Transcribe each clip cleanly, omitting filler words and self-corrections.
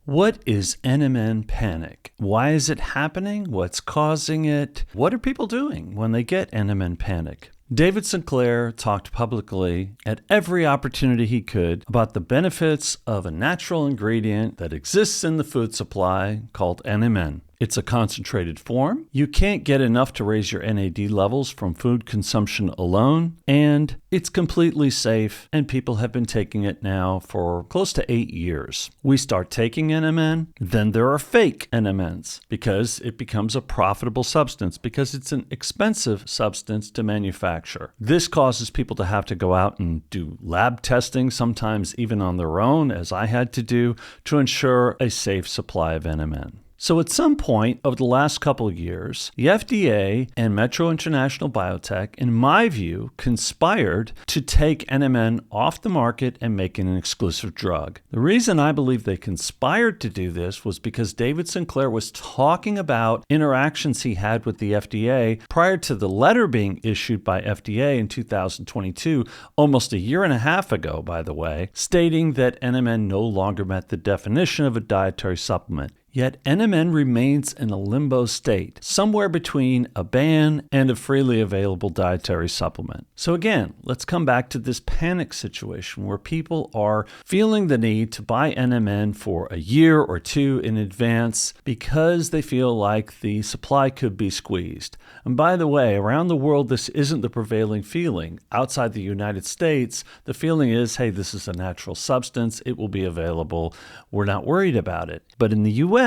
What is NMN panic? Why is it happening? What's causing it? What are people doing when they get NMN panic? David Sinclair talked publicly at every opportunity he could about the benefits of a natural ingredient that exists in the food supply called NMN. It's a concentrated form. You can't get enough to raise your NAD levels from food consumption alone, and it's completely safe, and people have been taking it now for close to 8 years. We start taking NMN, then there are fake NMNs because it becomes a profitable substance because it's an expensive substance to manufacture. This causes people to have to go out and do lab testing, sometimes even on their own, as I had to do, to ensure a safe supply of NMN. So at some point over the last couple of years, the FDA and Metro International Biotech, in my view, conspired to take NMN off the market and make it an exclusive drug. The reason I believe they conspired to do this was because David Sinclair was talking about interactions he had with the FDA prior to the letter being issued by FDA in 2022, almost a year and a half ago, by the way, stating that NMN no longer met the definition of a dietary supplement. Yet NMN remains in a limbo state, somewhere between a ban and a freely available dietary supplement. So again, let's come back to this panic situation where people are feeling the need to buy NMN for a year or two in advance because they feel like the supply could be squeezed. And by the way, around the world, this isn't the prevailing feeling. Outside the United States, the feeling is, hey, this is a natural substance. It will be available. We're not worried about it. But in the U.S.,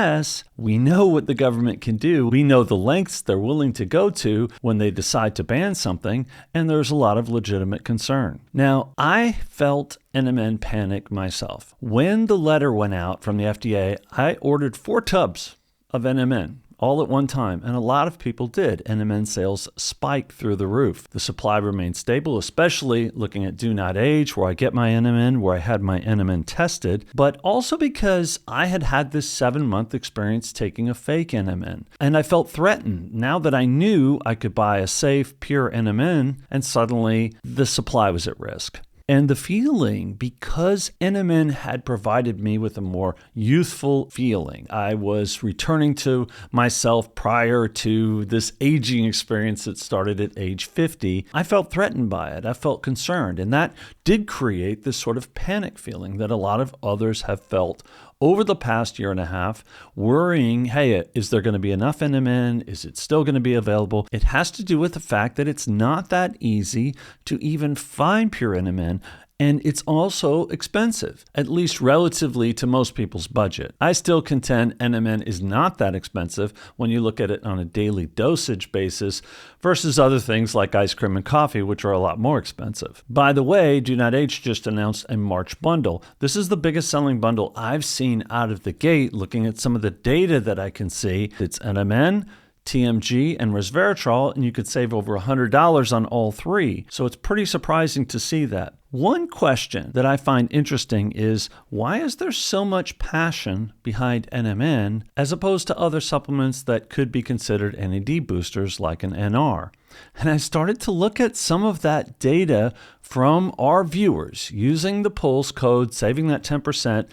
we know what the government can do. We know the lengths they're willing to go to when they decide to ban something, and there's a lot of legitimate concern. Now, I felt NMN panic myself. When the letter went out from the FDA, I ordered 4 tubs of NMN. All at one time, and a lot of people did. NMN sales spiked through the roof. The supply remained stable, especially looking at Do Not Age, where I get my NMN, where I had my NMN tested, but also because I had had this 7-month experience taking a fake NMN. And I felt threatened now that I knew I could buy a safe, pure NMN, and suddenly the supply was at risk. And the feeling, because NMN had provided me with a more youthful feeling, I was returning to myself prior to this aging experience that started at age 50, I felt threatened by it. I felt concerned. And that did create this sort of panic feeling that a lot of others have felt over the past year and a half, worrying, hey, is there going to be enough NMN? Is it still going to be available? It has to do with the fact that it's not that easy to even find pure NMN. And it's also expensive, at least relatively to most people's budget. I still contend NMN is not that expensive when you look at it on a daily dosage basis versus other things like ice cream and coffee, which are a lot more expensive. By the way, Do Not Age just announced a March bundle. This is the biggest selling bundle I've seen out of the gate, looking at some of the data that I can see. It's NMN, TMG, and resveratrol, and you could save over $100 on all 3. So it's pretty surprising to see that. One question that I find interesting is, why is there so much passion behind NMN as opposed to other supplements that could be considered NAD boosters like an NR? And I started to look at some of that data from our viewers using the Pulse code, saving that 10%.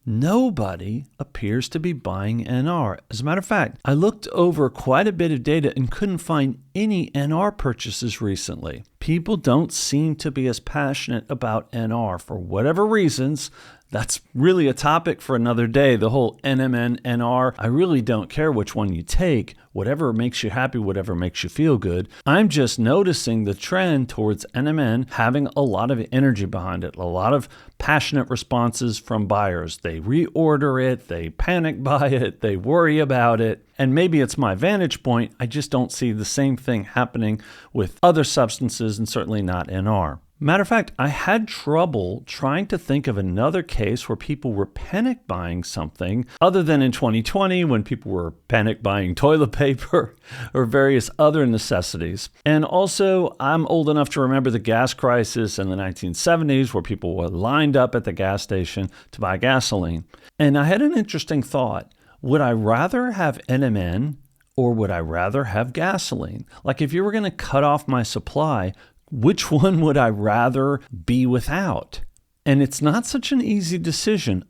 Nobody appears to be buying NR. As a matter of fact, I looked over quite a bit of data and couldn't find any NR purchases recently. People don't seem to be as passionate about NR for whatever reasons. That's really a topic for another day, the whole NMN, NR. I really don't care which one you take. Whatever makes you happy, whatever makes you feel good. I'm just noticing the trend towards NMN having a lot of energy behind it, a lot of passionate responses from buyers. They reorder it, they panic buy it, they worry about it. And maybe it's my vantage point. I just don't see the same thing happening with other substances and certainly not NR. Matter of fact, I had trouble trying to think of another case where people were panic buying something other than in 2020 when people were panic buying toilet paper or various other necessities. And also, I'm old enough to remember the gas crisis in the 1970s where people were lined up at the gas station to buy gasoline. And I had an interesting thought. Would I rather have NMN or would I rather have gasoline? Like if you were going to cut off my supply, which one would I rather be without? And it's not such an easy decision.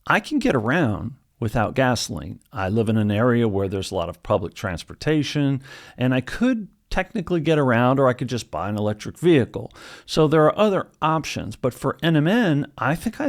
I can get around without gasoline. I live in an area where there's a lot of public transportation, and I could technically get around, or I could just buy an electric vehicle. So there are other options. But for NMN, I think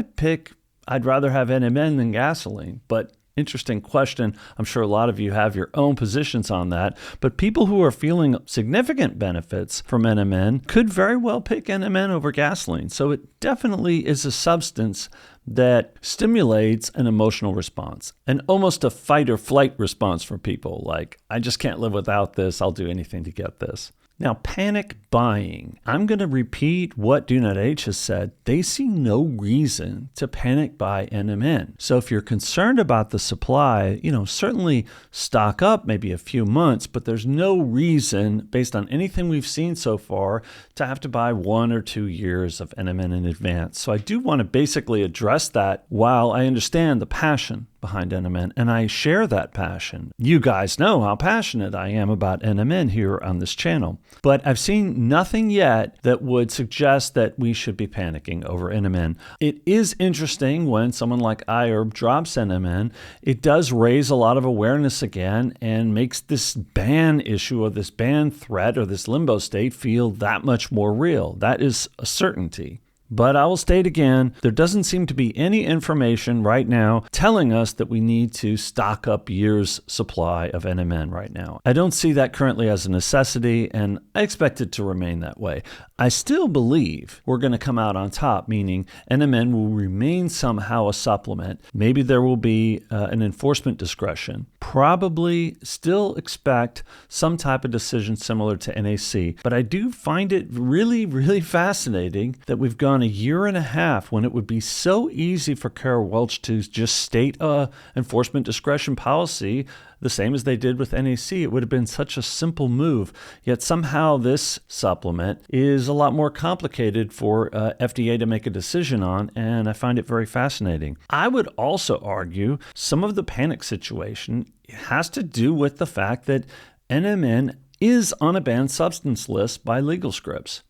I'd rather have NMN than gasoline. But interesting question. I'm sure a lot of you have your own positions on that, but people who are feeling significant benefits from NMN could very well pick NMN over gasoline. So it definitely is a substance that stimulates an emotional response and almost a fight or flight response for people. Like, I just can't live without this. I'll do anything to get this. Now, panic buying. I'm going to repeat what Do Not H has said. They see no reason to panic buy NMN. So if you're concerned about the supply, certainly stock up maybe a few months, but there's no reason, based on anything we've seen so far, to have to buy 1 or 2 years of NMN in advance. So I do want to basically address that while I understand the passion behind NMN, and I share that passion. You guys know how passionate I am about NMN here on this channel, but I've seen nothing yet that would suggest that we should be panicking over NMN. It is interesting when someone like iHerb drops NMN, it does raise a lot of awareness again and makes this ban issue or this ban threat or this limbo state feel that much more real. That is a certainty. But I will state again, there doesn't seem to be any information right now telling us that we need to stock up years' supply of NMN right now. I don't see that currently as a necessity, and I expect it to remain that way. I still believe we're going to come out on top, meaning NMN will remain somehow a supplement. Maybe there will be an enforcement discretion. Probably still expect some type of decision similar to NAC, but I do find it really, really fascinating that we've gone a year and a half when it would be so easy for Kara Welch to just state a enforcement discretion policy the same as they did with NAC. It would have been such a simple move, yet somehow this supplement is a lot more complicated for FDA to make a decision on, and I find it very fascinating. I would also argue some of the panic situation has to do with the fact that NMN is on a banned substance list by Legal Scripts.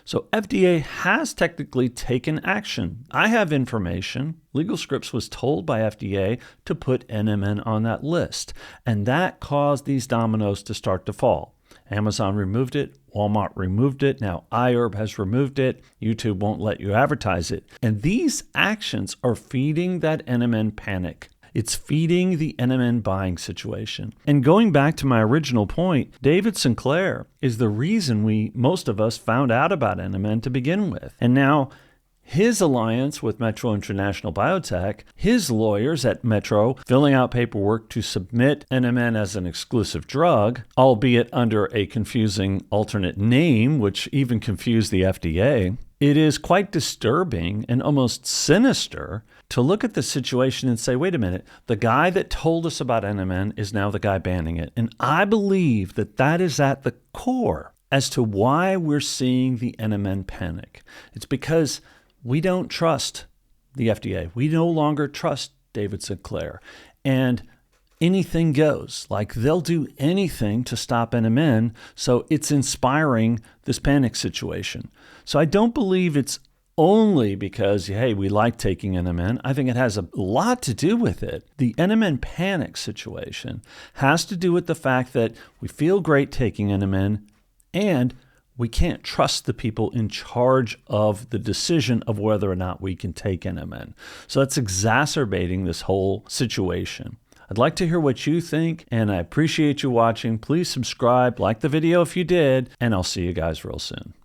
So FDA has technically taken action. I have information. Legal Scripts was told by FDA to put NMN on that list, and that caused these dominoes to start to fall. Amazon removed it. Walmart removed it. Now iHerb has removed it. YouTube won't let you advertise it. And these actions are feeding that NMN panic. It's feeding the NMN buying situation. And going back to my original point, David Sinclair is the reason most of us found out about NMN to begin with. And now his alliance with Metro International Biotech, his lawyers at Metro filling out paperwork to submit NMN as an exclusive drug, albeit under a confusing alternate name, which even confused the FDA. It is quite disturbing and almost sinister to look at the situation and say, wait a minute, the guy that told us about NMN is now the guy banning it. And I believe that that is at the core as to why we're seeing the NMN panic. It's because we don't trust the FDA. We no longer trust David Sinclair. And anything goes. Like, they'll do anything to stop NMN, so it's inspiring this panic situation. So I don't believe it's only because, hey, we like taking NMN. I think it has a lot to do with it. The NMN panic situation has to do with the fact that we feel great taking NMN, and we can't trust the people in charge of the decision of whether or not we can take NMN. So that's exacerbating this whole situation. I'd like to hear what you think, and I appreciate you watching. Please subscribe, like the video if you did, and I'll see you guys real soon.